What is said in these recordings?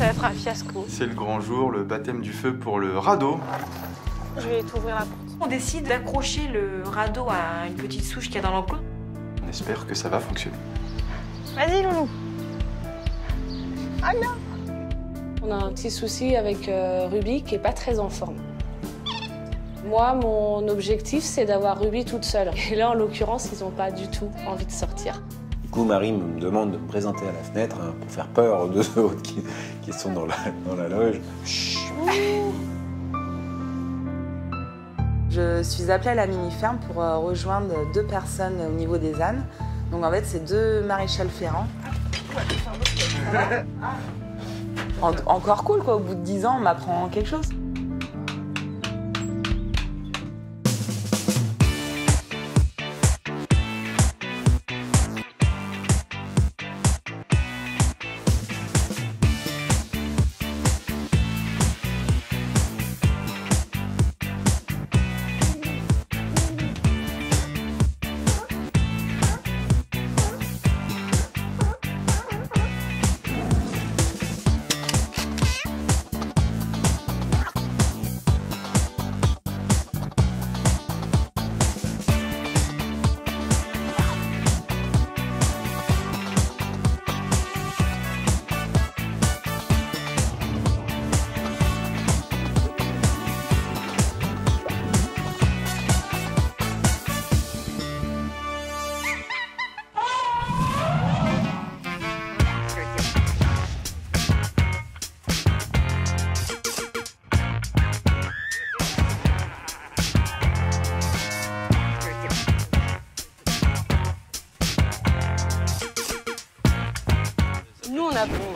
ça va être un fiasco. C'est le grand jour, le baptême du feu pour le radeau. Je vais t'ouvrir la porte. On décide d'accrocher le radeau à une petite souche qu'il y a dans l'enclos. On espère que ça va fonctionner. Vas-y, Loulou. Ah non. On a un petit souci avec Ruby qui est pas très en forme. Moi, mon objectif, c'est d'avoir Ruby toute seule. Et là, en l'occurrence, ils n'ont pas du tout envie de sortir. Du coup, Marie me demande de me présenter à la fenêtre pour faire peur aux deux autres qui sont dans la loge. Chut. Je suis appelée à la mini-ferme pour rejoindre 2 personnes au niveau des ânes. Donc en fait, c'est 2 maréchals ferrants. Encore cool, quoi. Au bout de 10 ans, on m'apprend quelque chose.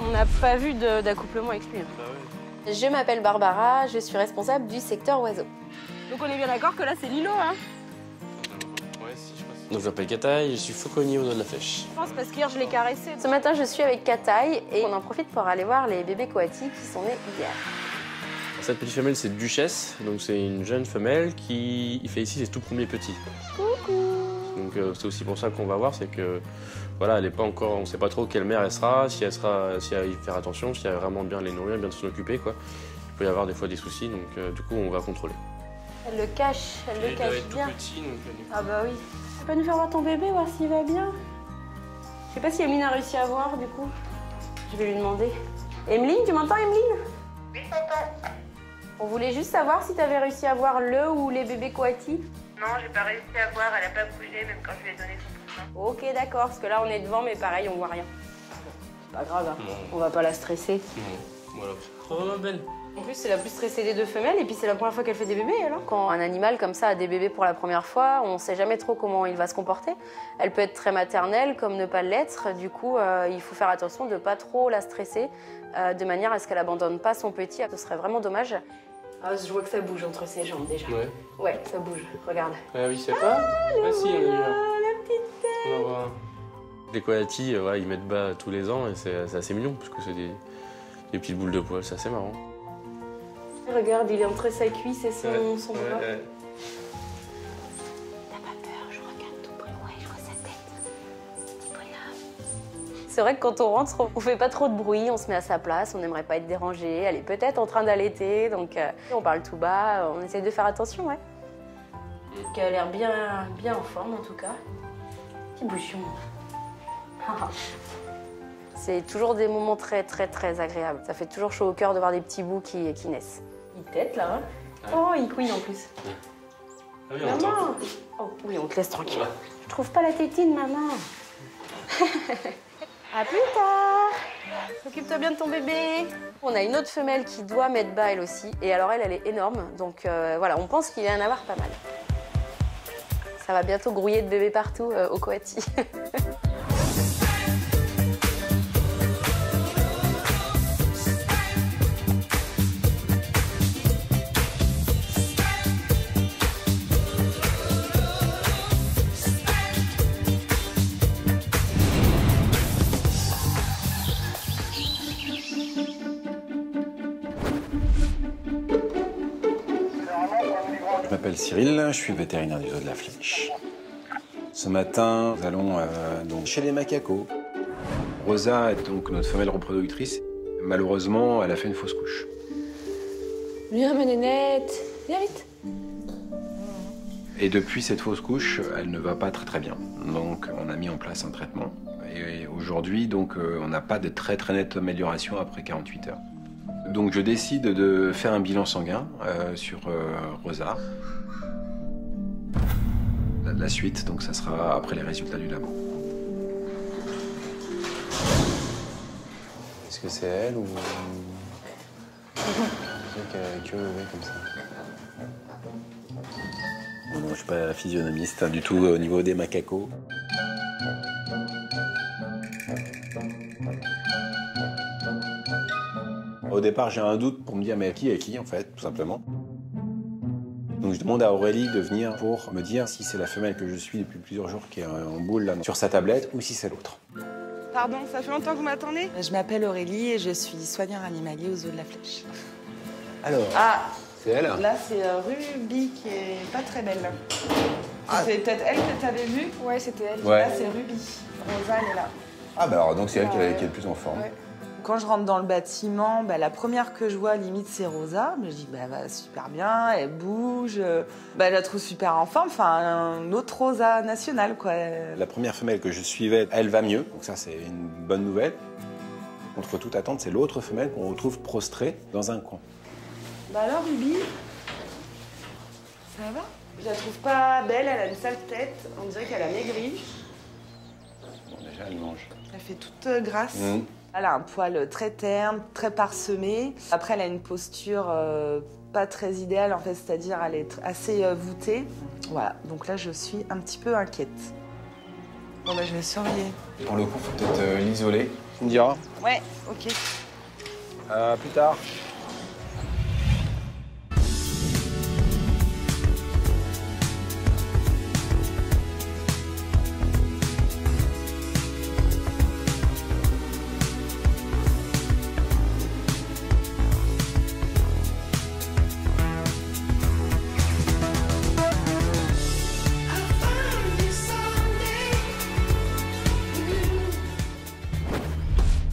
On n'a pas vu d'accouplement avec lui. Je m'appelle Barbara, je suis responsable du secteur oiseaux. Donc on est bien d'accord que là c'est Lilo, hein? Ouais, si, je pense. Donc je m'appelle Kataï, je suis fauconnier au dos de la flèche. Je pense parce qu'hier je l'ai caressé. Ce matin, je suis avec Kataï et on en profite pour aller voir les bébés coatis qui sont nés hier. Cette petite femelle, c'est Duchesse, donc c'est une jeune femelle qui fait ici ses tout premiers petits. Coucou. Donc c'est aussi pour ça qu'on va voir, c'est que voilà, elle est pas encore, on sait pas trop quelle mère elle sera, si elle va y faire attention, si elle va vraiment bien les nourrir, bien s'en occuper quoi. Il peut y avoir des fois des soucis, donc du coup on va contrôler. Elle le cache, elle le cache bien. Tout petit, donc, Ah bah oui. Tu peux nous faire voir ton bébé, voir s'il va bien? Je sais pas si Emeline a réussi à voir du coup. Je vais lui demander. Emeline, tu m'entends Emeline? Oui, papa. On voulait juste savoir si tu avais réussi à voir le ou les bébés coatis. Non, j'ai pas réussi à voir, elle a pas bougé, même quand je lui ai donné son poussin. Ok, d'accord, parce que là on est devant, mais pareil, on voit rien. C'est pas grave, hein. Non. On va pas la stresser. Non, voilà. Oh ma belle. En plus, c'est la plus stressée des 2 femelles, et puis c'est la première fois qu'elle fait des bébés alors. Quand un animal comme ça a des bébés pour la première fois, on ne sait jamais trop comment il va se comporter. Elle peut être très maternelle comme ne pas l'être. Du coup, il faut faire attention de ne pas trop la stresser, de manière à ce qu'elle abandonne pas son petit. Ce serait vraiment dommage. Ah, je vois que ça bouge entre ses jambes déjà. Ouais. Ouais, ça bouge, regarde. Ah oui, c'est pas. Ah si, on a eu un. La petite tête. On va voir. Les coatis, voilà, ils mettent bas tous les ans et c'est assez mignon parce que c'est des petites boules de poils, c'est assez marrant. Regarde, il est entre sa cuisse et son bras. Ouais. T'as pas peur, je regarde tout près, ouais, je vois sa tête. Petit bonhomme. C'est vrai que quand on rentre, on fait pas trop de bruit, on se met à sa place, on n'aimerait pas être dérangé. Elle est peut-être en train d'allaiter, donc on parle tout bas, on essaie de faire attention, ouais. Elle a l'air bien en forme en tout cas. Petit bouchon. C'est toujours des moments très agréables. Ça fait toujours chaud au cœur de voir des petits bouts qui naissent. Il tète là, hein. Oh, il couine en plus. Ah oui, Maman! Oh oui, on te laisse tranquille. Ouais. Je trouve pas la tétine, maman. À plus tard. Occupe-toi bien de ton bébé. On a une autre femelle qui doit mettre bas elle aussi. Et alors elle est énorme. Donc voilà, on pense qu'il va y en avoir pas mal. Ça va bientôt grouiller de bébés partout au Coati. Je m'appelle Cyril, je suis vétérinaire du zoo de la Flèche. Ce matin, nous allons donc chez les macacos. Rosa est donc notre femelle reproductrice. Malheureusement, elle a fait une fausse couche. Viens, ma nénette, viens vite. Et depuis cette fausse couche, elle ne va pas très bien. Donc on a mis en place un traitement. Et aujourd'hui, donc, on n'a pas de très nette amélioration après 48 heures. Donc je décide de faire un bilan sanguin sur Rosa. La suite, donc ça sera après les résultats du labo. Est-ce que c'est elle ou... C'est qu'elle est comme ça. Non, je suis pas physionomiste du tout au niveau des macacos. Au départ, j'ai un doute pour me dire mais qui est qui en fait, tout simplement. Donc je demande à Aurélie de venir pour me dire si c'est la femelle que je suis depuis plusieurs jours qui est en boule là, sur sa tablette ou si c'est l'autre. Pardon, ça fait longtemps que vous m'attendez? Je m'appelle Aurélie et je suis soigneur animalier aux Zoo de la Flèche. Alors, Ah, c'est elle? Là, c'est Ruby qui est pas très belle. C'est peut-être elle que t'avais vue? Ouais, c'était elle. Ouais. Là, c'est Ruby. Rosa, elle est là. Ah bah alors donc c'est elle qui est le plus en forme. Ouais. Quand je rentre dans le bâtiment, la première que je vois, limite, c'est Rosa. Je dis, elle va super bien, elle bouge. Je la trouve super en forme. Enfin, un autre Rosa national, quoi. La première femelle que je suivais, elle va mieux. Donc ça, c'est une bonne nouvelle. Contre toute attente, c'est l'autre femelle qu'on retrouve prostrée dans un coin. Bah alors, Ruby, ça va? Je la trouve pas belle, elle a une sale tête. On dirait qu'elle a maigri. Bon, déjà, elle mange. Elle fait toute grasse. Elle a un poil très terne, très parsemé. Après, elle a une posture pas très idéale, en fait, c'est-à-dire elle est assez voûtée. Voilà, donc là, je suis un petit peu inquiète. Bon, bah, je vais surveiller. Pour le coup, faut peut-être l'isoler. Tu me diras. Ouais, ok. Plus tard.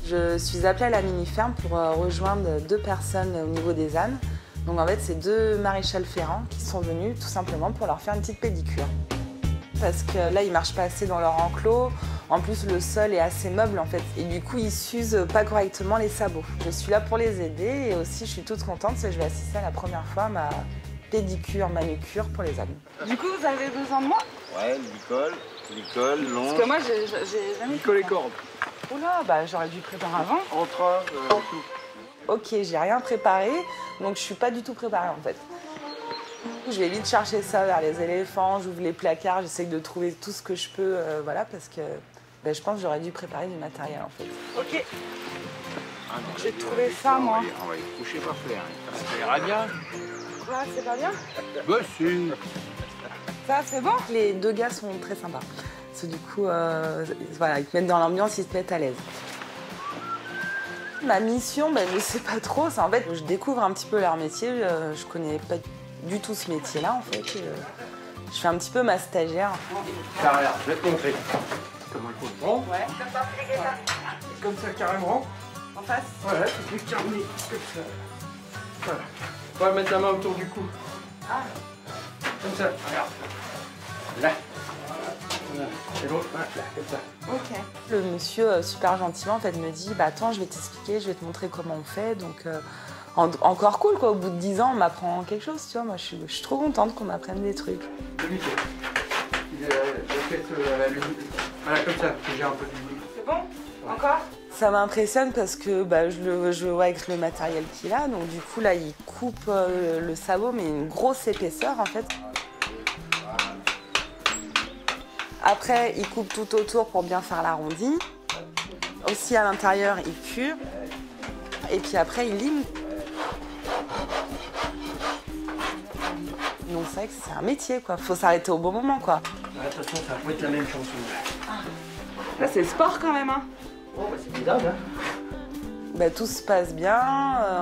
Je suis appelée à la mini-ferme pour rejoindre 2 personnes au niveau des ânes. Donc en fait, c'est 2 maréchals ferrants qui sont venus tout simplement pour leur faire une petite pédicure. Parce que là, ils marchent pas assez dans leur enclos. En plus, le sol est assez meuble en fait. Et du coup, ils s'usent pas correctement les sabots. Je suis là pour les aider et aussi, je suis toute contente parce que je vais assister à la première fois à ma pédicure, manucure pour les ânes. Du coup, vous avez besoin de moi? Ouais, Nicole, longe. Parce que moi, j'ai jamais... Nicole et corde. Oula, bah j'aurais dû préparer avant. Entrain, tout. Ok, j'ai rien préparé, donc je suis pas du tout préparée en fait. Je vais vite chercher ça vers les éléphants, j'ouvre les placards, j'essaie de trouver tout ce que je peux, voilà, parce que je pense que j'aurais dû préparer du matériel en fait. Ok. J'ai trouvé ça, moi. On va y coucher par terre. Ça ira bien. Quoi, c'est pas bien? Bah si. Ça, c'est bon? Les 2 gars sont très sympas. Parce que du coup, voilà, ils te mettent dans l'ambiance, ils te mettent à l'aise. Ma mission, je sais pas trop. C'est en fait, je découvre un petit peu leur métier. Je connais pas du tout ce métier-là, en fait. Je fais un petit peu ma stagiaire. Regarde, je vais te montrer. Comment il faut le prendre. Ouais. Comme ça, carrément. En face? Voilà, tu peux terminer comme ça. Voilà. On va mettre la main autour du cou. Ah. Comme ça, regarde. Là. Voilà. Et l'autre, voilà, comme ça. Ok. Le monsieur, super gentiment, en fait, me dit attends, je vais t'expliquer, je vais te montrer comment on fait. Donc, encore cool, quoi. Au bout de 10 ans, on m'apprend quelque chose, tu vois. Moi, je suis trop contente qu'on m'apprenne des trucs. Nickel. Je vais faire la lumière. Voilà, comme ça, j'ai un peu de lumière. C'est bon? Encore? Ça m'impressionne parce que je vois avec le matériel qu'il a. Donc, du coup, là, il coupe le sabot, mais une grosse épaisseur, en fait. Après, il coupe tout autour pour bien faire l'arrondi. Aussi, à l'intérieur, il cure. Et puis après, il lime. Donc, c'est vrai que c'est un métier, quoi. Faut s'arrêter au bon moment, quoi. Attention, ça va pas être la même chanson. Là, c'est sport quand même, hein. Bon, c'est bizarre, hein. Tout se passe bien.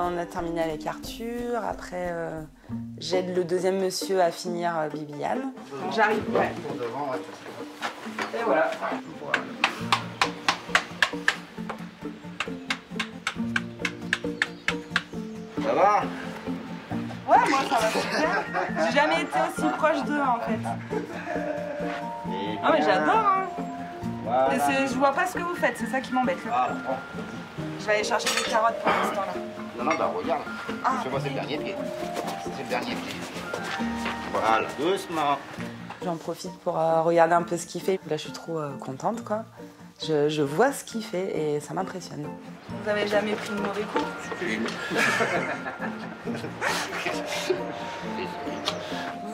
On a terminé avec Arthur. Après, j'aide le 2e monsieur à finir Bibiane. J'arrive, ouais. Et voilà. moi, ça va super. J'ai jamais été aussi proche d'eux, en fait. Ah, mais j'adore, hein. Voilà. Et je vois pas ce que vous faites, c'est ça qui m'embête. Je vais aller chercher des carottes pour l'instant, là. Non, non, bah regarde. Fais-moi, c'est le dernier pied. C'est le dernier pied. Voilà, doucement. J'en profite pour regarder un peu ce qu'il fait. Là, je suis trop contente, quoi. Je vois ce qu'il fait et ça m'impressionne. Vous avez jamais pris de mauvais coup?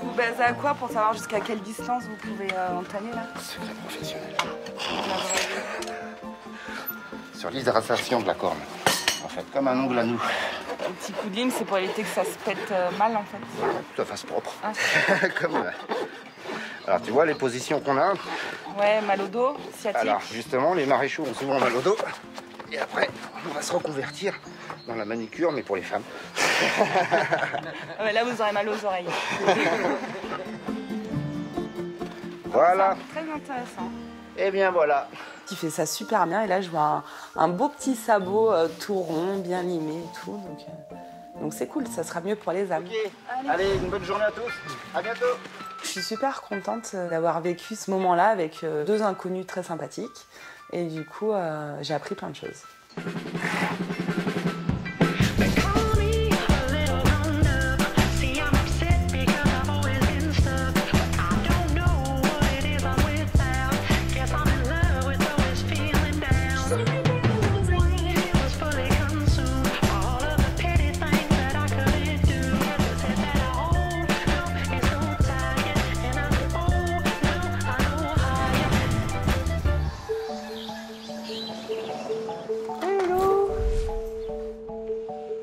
Vous vous basez à quoi pour savoir jusqu'à quelle distance vous pouvez entamer, là? Secret professionnel. Sur l'hydratation de la corne. En fait, comme un ongle à nous. Un petit coup de lime, c'est pour éviter que ça se pète mal, en fait. Que ça fasse propre. Ah. Comme... Alors, tu vois les positions qu'on a? Ouais, mal au dos, sciatique. Alors, justement, les maréchaux ont souvent mal au dos. Et après, on va se reconvertir dans la manicure, mais pour les femmes. Ouais, là, vous aurez mal aux oreilles. Voilà. Très intéressant. Et bien voilà. Il fait ça super bien et là, je vois un beau petit sabot tout rond, bien limé et tout. Donc c'est cool, ça sera mieux pour les âmes. Ok. Allez, une bonne journée à tous. À bientôt. Je suis super contente d'avoir vécu ce moment-là avec deux inconnus très sympathiques. Et du coup, j'ai appris plein de choses.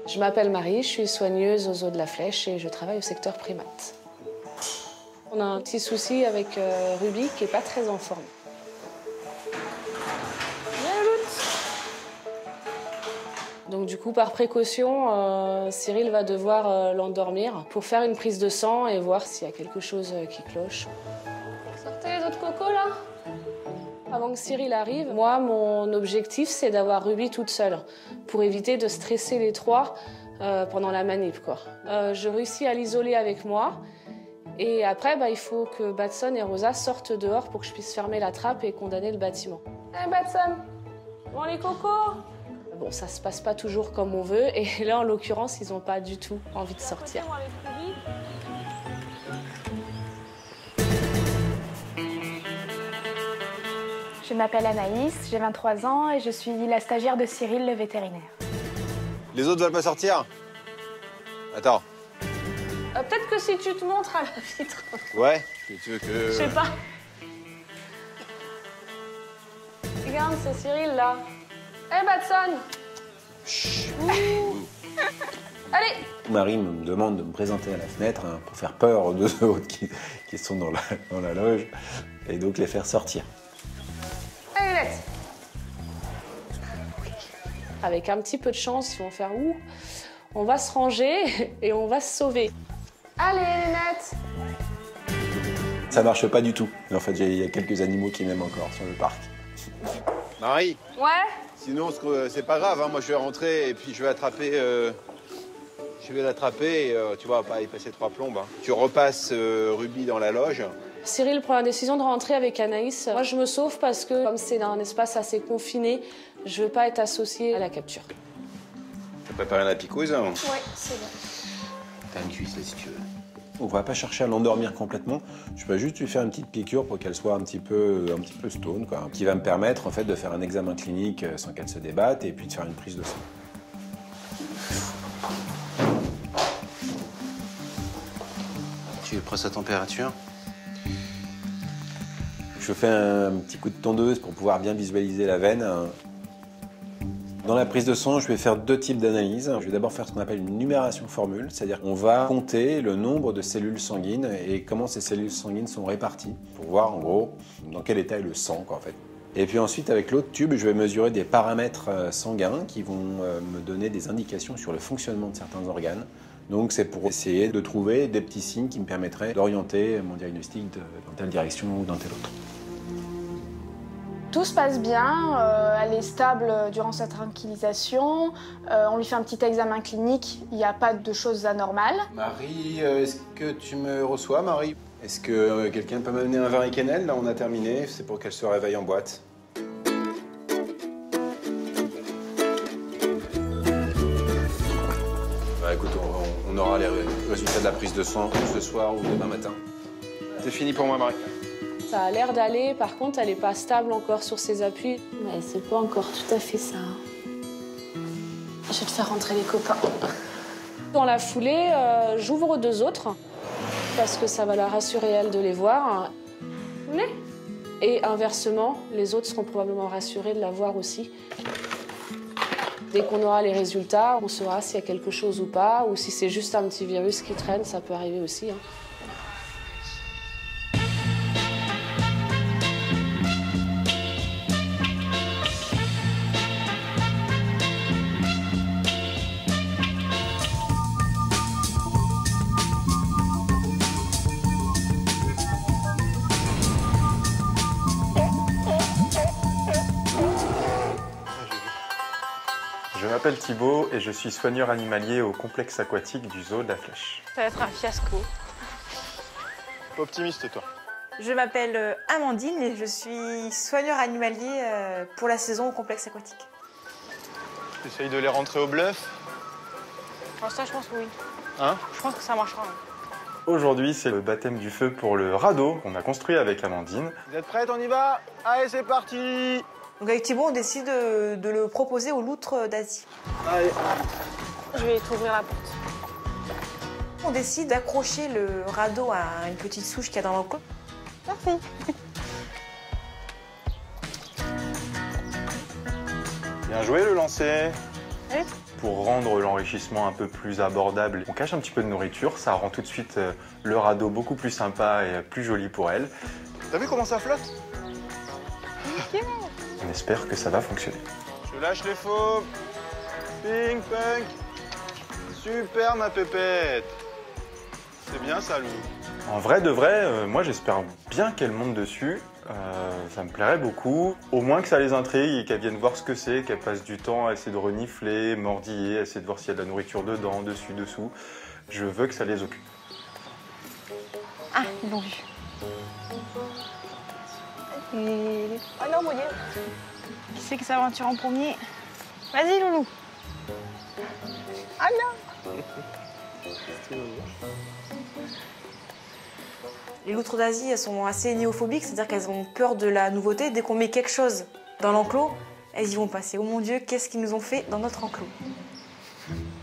Je m'appelle Marie, je suis soigneuse aux Zoo de la Flèche et je travaille au secteur primates. On a un petit souci avec Ruby qui n'est pas très en forme. Donc du coup, par précaution, Cyril va devoir l'endormir pour faire une prise de sang et voir s'il y a quelque chose qui cloche. Sortez les autres cocos là. Avant que Cyril arrive, moi, mon objectif, c'est d'avoir Ruby toute seule pour éviter de stresser les trois pendant la manip, quoi. Je réussis à l'isoler avec moi et après, il faut que Batson et Rosa sortent dehors pour que je puisse fermer la trappe et condamner le bâtiment. Hey Batson, bon les cocos. Bon, ça se passe pas toujours comme on veut et là, en l'occurrence, ils n'ont pas du tout envie de sortir. Je m'appelle Anaïs, j'ai 23 ans et je suis la stagiaire de Cyril, le vétérinaire. Les autres veulent pas sortir? Attends. Peut-être que si tu te montres à la vitre. Ouais, tu veux que... Je sais pas. Regarde, c'est Cyril là. Hey Batson. Chut. Allez. Marie me demande de me présenter à la fenêtre pour faire peur aux deux autres qui sont dans la loge et donc les faire sortir. Allez, let's. Avec un petit peu de chance, ils vont faire ouh. On va se ranger et on va se sauver. Allez, les nettes. Ça marche pas du tout. En fait, il y a quelques animaux qui m'aiment encore sur le parc. Marie? Ouais? Sinon, c'est pas grave, hein. Moi je vais rentrer et puis je vais attraper... Je vais l'attraper et tu vois, pas y passer 3 plombes. Hein. Tu repasses Ruby dans la loge. Cyril prend la décision de rentrer avec Anaïs. Moi, je me sauve parce que, comme c'est dans un espace assez confiné, je veux pas être associée à la capture. T'as préparé la picouse, hein? Ouais, c'est bon. T'as une cuisse là si tu veux. On va pas chercher à l'endormir complètement. Je vais juste lui faire une petite piqûre pour qu'elle soit un petit peu stone, quoi, qui va me permettre en fait de faire un examen clinique sans qu'elle se débatte et puis de faire une prise de sang. Tu prends sa température? Je fais un petit coup de tondeuse pour pouvoir bien visualiser la veine. Dans la prise de sang, je vais faire 2 types d'analyses. Je vais d'abord faire ce qu'on appelle une numération formule, c'est-à-dire qu'on va compter le nombre de cellules sanguines et comment ces cellules sanguines sont réparties pour voir en gros dans quel état est le sang, quoi, en fait. Et puis ensuite, avec l'autre tube, je vais mesurer des paramètres sanguins qui vont me donner des indications sur le fonctionnement de certains organes. Donc c'est pour essayer de trouver des petits signes qui me permettraient d'orienter mon diagnostic dans telle direction ou dans telle autre. Tout se passe bien, elle est stable durant sa tranquillisation, on lui fait un petit examen clinique, il n'y a pas de choses anormales. Marie, est-ce que tu me reçois, Marie? Est-ce que quelqu'un peut m'amener un verre et cannelle? Là, on a terminé, c'est pour qu'elle se réveille en boîte. Bah écoute, on aura les résultats de la prise de sang ce soir ou demain matin. C'est fini pour moi, Marie. Ça a l'air d'aller, par contre, elle n'est pas stable encore sur ses appuis. Mais c'est pas encore tout à fait ça. Je vais te faire rentrer les copains. Dans la foulée, j'ouvre 2 autres, parce que ça va la rassurer, elle, de les voir. Et inversement, les autres seront probablement rassurés de la voir aussi. Dès qu'on aura les résultats, on saura s'il y a quelque chose ou pas, ou si c'est juste un petit virus qui traîne, ça peut arriver aussi. Je m'appelle Thibaut et je suis soigneur animalier au complexe aquatique du zoo de la Flèche. Ça va être un fiasco. Pas optimiste, toi. Je m'appelle Amandine et je suis soigneur animalier pour la saison au complexe aquatique. T'essayes de les rentrer au bluff? Pour ça, je pense que oui. Hein? Je pense que ça marchera. Aujourd'hui, c'est le baptême du feu pour le radeau qu'on a construit avec Amandine. Vous êtes prêtes? On y va? Allez, c'est parti! Donc avec Thibaut, on décide de le proposer aux loutres d'Asie. Allez. Je vais t'ouvrir la porte. On décide d'accrocher le radeau à une petite souche qu'il y a dans l'enclos. Merci. Bien joué le lancer. Oui. Pour rendre l'enrichissement un peu plus abordable, on cache un petit peu de nourriture, ça rend tout de suite le radeau beaucoup plus sympa et plus joli pour elle. T'as vu comment ça flotte? On espère que ça va fonctionner. Je lâche les faux. Ping, punk. Super, ma pépette. C'est bien ça, Loulou. En vrai de vrai, moi j'espère bien qu'elle monte dessus. Ça me plairait beaucoup. Au moins que ça les intrigue et qu'elles viennent voir ce que c'est, qu'elles passent du temps à essayer de renifler, mordiller, à essayer de voir s'il y a de la nourriture dedans, dessus, dessous. Je veux que ça les occupe. Ah, ils l'ont vu. Oh non, mon Dieu. Qui c'est qui s'aventure en premier? Vas-y, Loulou. Ah non. Les loutres d'Asie, elles sont assez néophobiques, c'est-à-dire qu'elles ont peur de la nouveauté. Dès qu'on met quelque chose dans l'enclos, elles y vont passer. Oh mon Dieu, qu'est-ce qu'ils nous ont fait dans notre enclos?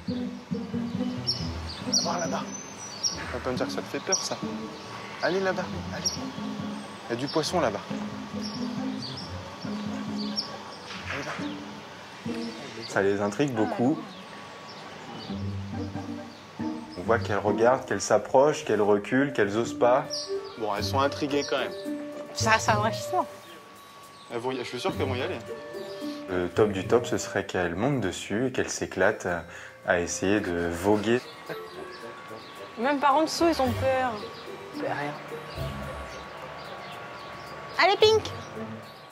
Là-bas, là-bas. On va pas me dire que ça te fait peur, ça. Allez là-bas, allez. Il y a du poisson là-bas. Ça les intrigue beaucoup. On voit qu'elles regardent, qu'elles s'approchent, qu'elles reculent, qu'elles osent pas. Bon, elles sont intriguées quand même. Ça reste un enrichissement. Je suis sûr qu'elles vont y aller. Le top du top, ce serait qu'elles montent dessus et qu'elles s'éclatent à essayer de voguer. Même par en dessous, ils ont peur. Rien. Allez, Pink!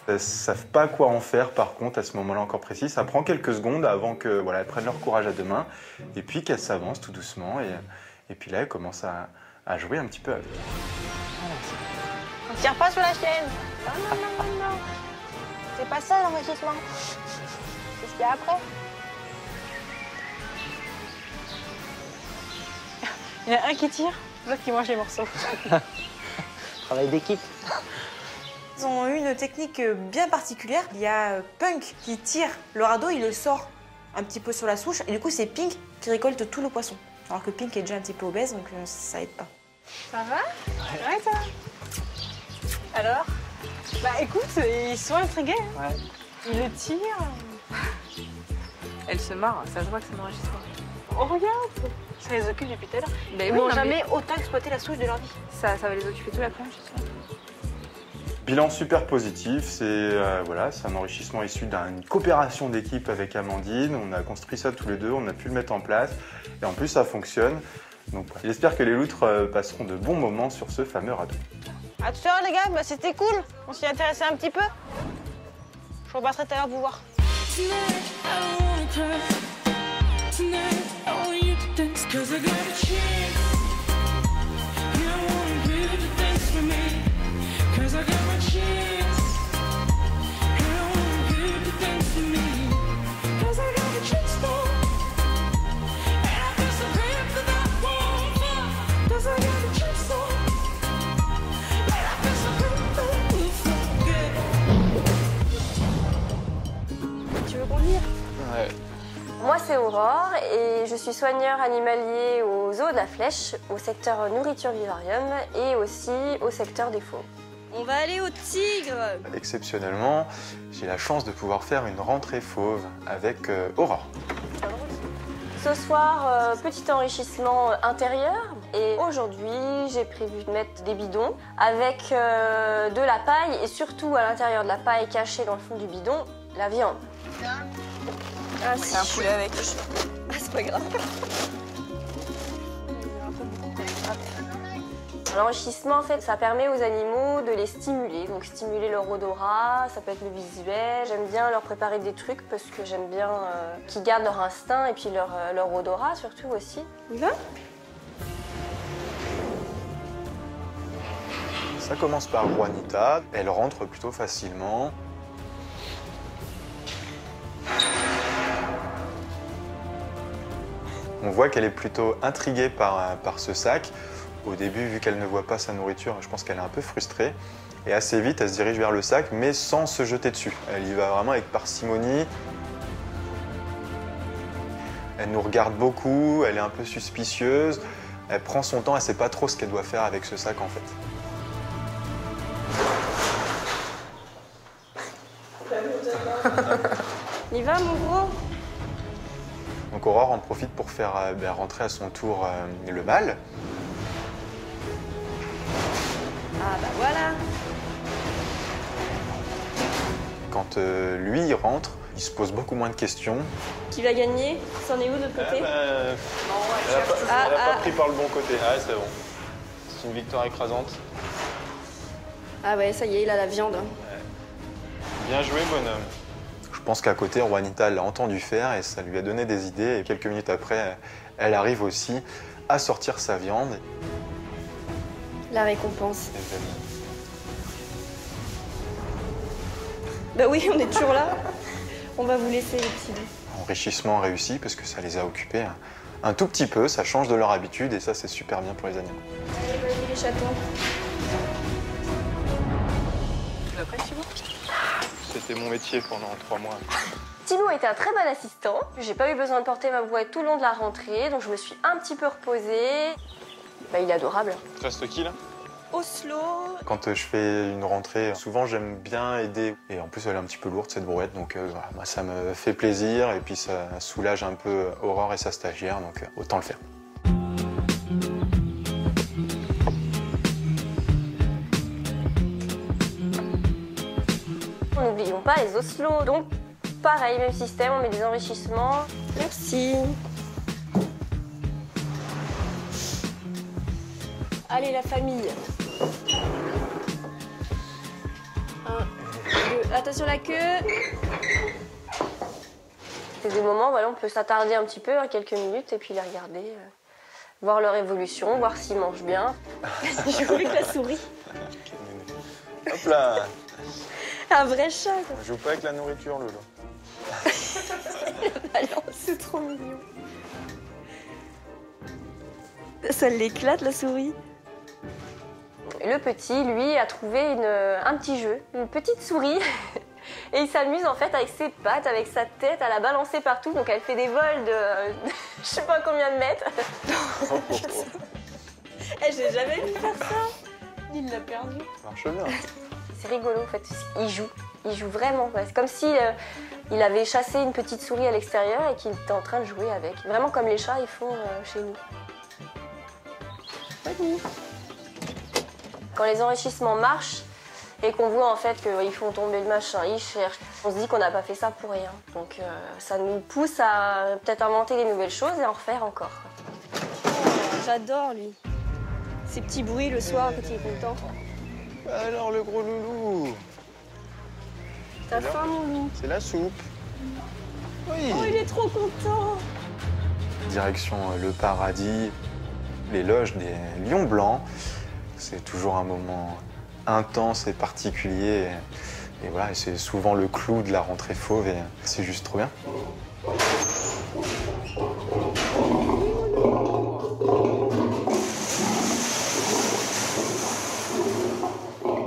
Elles ne savent pas quoi en faire, par contre, à ce moment-là encore précis. Ça prend quelques secondes avant que, voilà, elles prennent leur courage à deux mains et puis qu'elles s'avancent tout doucement. Et puis là, elles commencent à jouer un petit peu avec. On tire pas sur la chaîne. Non, non, non, non, non. C'est pas ça l'enrichissement. C'est ce qu'il y a après. Il y en a un qui tire, l'autre qui mange les morceaux. Travail d'équipe. Ils ont eu une technique bien particulière. Il y a Punk qui tire le radeau, il le sort un petit peu sur la souche. Et du coup, c'est Pink qui récolte tout le poisson. Alors que Pink est déjà un petit peu obèse, donc ça aide pas. Ça va? Ouais, ça. Alors? Bah écoute, ils sont intrigués. Hein. Ouais. Ils le tirent. Elle se marre, ça se voit que c'est un enregistrement. Oh, regarde! Ça les occupe depuis tout à l'heure. Ils n'ont jamais autant exploité la souche de leur vie. Ça va les occuper tout l'après-midi, je suis sûre. Bilan super positif, c'est voilà, un enrichissement issu d'une coopération d'équipe avec Amandine. On a construit ça tous les deux, on a pu le mettre en place et en plus ça fonctionne. Donc j'espère que les loutres passeront de bons moments sur ce fameux radeau. À tout à l'heure les gars, bah, c'était cool. On s'y intéressait un petit peu. Je repasserai tout à l'heure vous voir. Tu veux conduire? Ouais. Moi, c'est Aurore et je suis soigneur animalier au zoo de la Flèche, au secteur nourriture vivarium et aussi au secteur des fauves. On va aller au tigre. Exceptionnellement, j'ai la chance de pouvoir faire une rentrée fauve avec Aurore. Ce soir, petit enrichissement intérieur et aujourd'hui, j'ai prévu de mettre des bidons avec de la paille et surtout à l'intérieur de la paille cachée dans le fond du bidon, la viande. Ah, si. Un poulet avec. Ah, c'est pas grave. L'enrichissement, en fait, ça permet aux animaux de les stimuler, donc stimuler leur odorat, ça peut être le visuel. J'aime bien leur préparer des trucs parce que j'aime bien qu'ils gardent leur instinct et puis leur odorat surtout aussi. Là ? Ça commence par Juanita, elle rentre plutôt facilement. On voit qu'elle est plutôt intriguée par ce sac. Au début, vu qu'elle ne voit pas sa nourriture, je pense qu'elle est un peu frustrée. Et assez vite, elle se dirige vers le sac, mais sans se jeter dessus. Elle y va vraiment avec parcimonie. Elle nous regarde beaucoup, elle est un peu suspicieuse. Elle prend son temps, elle ne sait pas trop ce qu'elle doit faire avec ce sac en fait. Il va, mon gros? Donc Aurore en profite pour faire rentrer à son tour le mâle. Ah bah voilà. Quand lui il rentre, il se pose beaucoup moins de questions. Qui va gagner? C'en est où de l'autre côté? Elle n'a pas pris par le bon côté. Ah c'est bon. C'est une victoire écrasante. Ah ouais, ça y est, il a la viande. Bien joué bonhomme. Je pense qu'à côté, Juanita l'a entendu faire et ça lui a donné des idées. Et quelques minutes après, elle arrive aussi à sortir sa viande. La récompense. Bah oui, on est toujours là. On va vous laisser les petits bouts. Enrichissement réussi parce que ça les a occupés un tout petit peu. Ça change de leur habitude et ça, c'est super bien pour les animaux. Allez, vas-y les chatons. Tu vas pas, Thibaut? C'était mon métier pendant 3 mois. Thibaut était un très bon assistant. J'ai pas eu besoin de porter ma brouette tout le long de la rentrée, donc je me suis un petit peu reposée. Bah, il est adorable. Tu restes qui là? Oslo. Quand je fais une rentrée, souvent j'aime bien aider. Et en plus, elle est un petit peu lourde cette brouette, donc voilà, moi, ça me fait plaisir et puis ça soulage un peu Aurore et sa stagiaire, donc autant le faire. N'oublions pas les oslos. Donc, pareil, même système, on met des enrichissements. Merci. Allez, la famille. 1, 2, attention la queue. C'est des moments, voilà, on peut s'attarder un petit peu, quelques minutes, et puis les regarder, voir leur évolution, voir s'ils mangent bien. Jouer avec la souris. Hop là! Un vrai chat. On joue pas avec la nourriture, Lolo. C'est trop mignon. Ça l'éclate, la souris. Le petit, lui, a trouvé un petit jeu, une petite souris. Et il s'amuse en fait avec ses pattes, avec sa tête, à la balancer partout. Donc elle fait des vols de je sais pas combien de mètres. J'ai jamais vu faire ça. Il l'a perdu. Ça marche bien. C'est rigolo en fait, il joue vraiment. C'est comme si il avait chassé une petite souris à l'extérieur et qu'il était en train de jouer avec. Vraiment comme les chats ils font chez nous. Quand les enrichissements marchent et qu'on voit en fait qu'ils font tomber le machin, ils cherchent, on se dit qu'on n'a pas fait ça pour rien. Donc ça nous pousse à peut-être inventer des nouvelles choses et en refaire encore. Oh, j'adore lui. Ces petits bruits le soir quand il est content. Alors le gros loulou. T'as faim, mon loup? C'est la soupe. Oui. Oh, il est trop content. Direction le paradis, les loges des lions blancs. C'est toujours un moment intense et particulier. Et voilà, c'est souvent le clou de la rentrée fauve et c'est juste trop bien.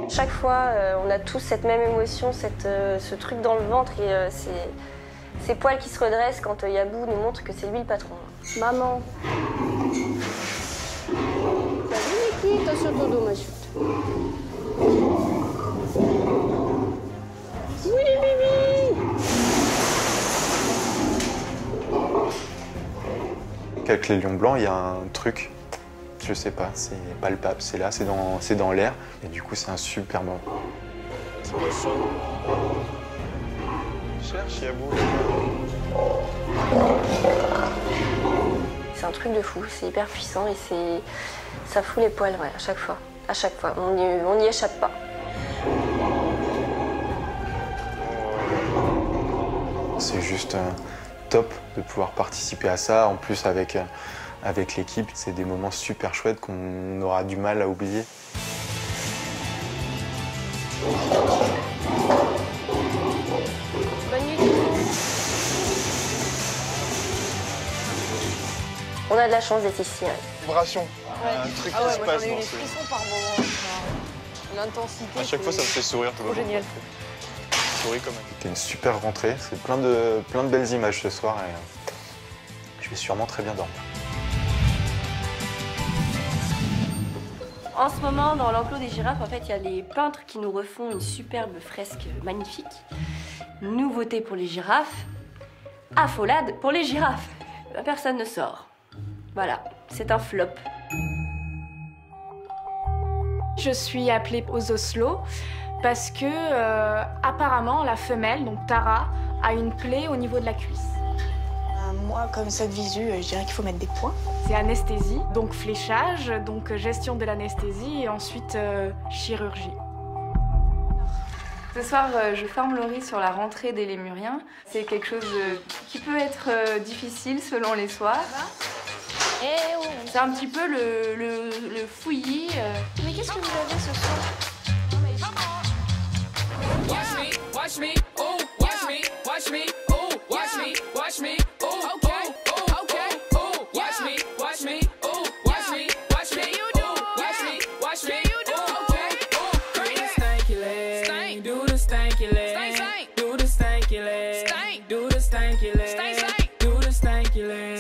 Chaque fois, on a tous cette même émotion, ce truc dans le ventre et ces poils qui se redressent quand Yabou nous montre que c'est lui le patron. Maman. Salut Niki, attention ton dos, ma chute. Oui, Mimi. Avec les lions blancs, il y a un truc, je sais pas, c'est palpable, c'est là, c'est dans l'air. Et du coup, c'est un super moment. Cherche Yabou. C'est un truc de fou, c'est hyper puissant et ça fout les poils, ouais, à chaque fois. À chaque fois, on n'y échappe pas. C'est juste top de pouvoir participer à ça. En plus, avec l'équipe, c'est des moments super chouettes qu'on aura du mal à oublier. Bonne nuit. On a de la chance d'être ici. Vibration. Ouais. Un truc ah ouais, qui se moi passe j'en ai eu dans des ce... frissons par moment. L'intensité. À chaque fois, ça me fait sourire. Trop génial. Souris quand même. C'était une super rentrée. C'est plein de belles images ce soir et je vais sûrement très bien dormir. En ce moment, dans l'enclos des girafes, en fait, il y a les peintres qui nous refont une superbe fresque magnifique. Nouveauté pour les girafes, affolade pour les girafes. Personne ne sort. Voilà, c'est un flop. Je suis appelée aux Oslo parce que apparemment la femelle, donc Tara, a une plaie au niveau de la cuisse. Moi, comme ça de visu, je dirais qu'il faut mettre des points. C'est anesthésie, donc fléchage, donc gestion de l'anesthésie et ensuite chirurgie. Ce soir, je forme Laurie sur la rentrée des Lémuriens. C'est quelque chose qui peut être difficile selon les soirs. C'est un petit peu le fouillis. Mais qu'est-ce que vous avez ce soir? Watch me, watch me, oh, watch me, watch me, oh, watch me, watch me, oh, okay, oh, okay, oh, watch me, watch me, oh, watch me, watch me, oh, watch me, watch me, oh, okay, oh, do the stanky leg, stank, do the stanky leg, stank, do the stanky leg, stank, do the stanky leg, stank, do the stanky leg.